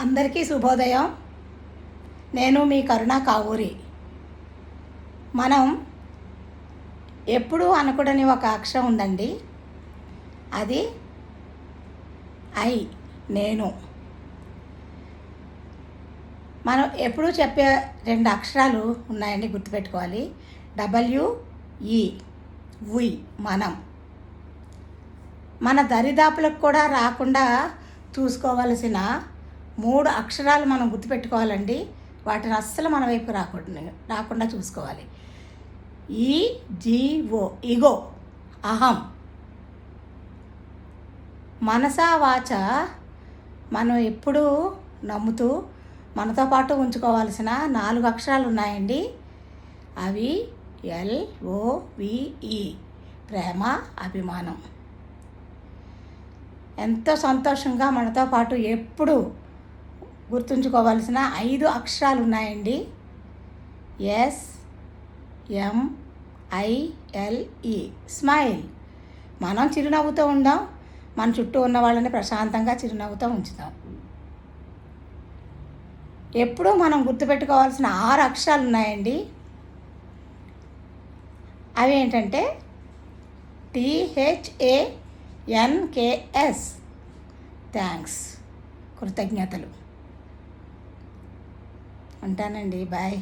అందరికీ శుభోదయం. నేను మీ కరుణ కావూరి. మనం ఎప్పుడూ అనకూడని ఒక అక్షరం ఉందండి. అది ఐ, నేను. మనం ఎప్పుడూ చెప్పే రెండు అక్షరాలు ఉన్నాయండి, గుర్తుపెట్టుకోవాలి. WE, వి, మనం. మన దరిదాపులకు కూడా రాకుండా చూసుకోవాల్సిన 3 అక్షరాలు మనం గుర్తుపెట్టుకోవాలండి. వాటిని అస్సలు మన వైపు రాకుండా చూసుకోవాలి. EGO, ఇగో, అహం. మనసా వాచ మనం ఎప్పుడూ నమ్ముతూ మనతో పాటు ఉంచుకోవాల్సిన 4 అక్షరాలు ఉన్నాయండి. అవి LOVE, ప్రేమ, అభిమానం. ఎంతో సంతోషంగా మనతో పాటు ఎప్పుడు గుర్తుంచుకోవాల్సిన 5 అక్షరాలు ఉన్నాయండి. SMILE, smile. మనం చిరునవ్వుతో ఉందాం, మన చుట్టూ ఉన్న వాళ్ళని ప్రశాంతంగా చిరునవ్వుతో ఉంచుదాం. ఎప్పుడూ మనం గుర్తుపెట్టుకోవాల్సిన 6 అక్షరాలు ఉన్నాయండి. అవి ఏంటంటే THANKS, థ్యాంక్స్, కృతజ్ఞతలు. ఉంటానండి, బాయ్.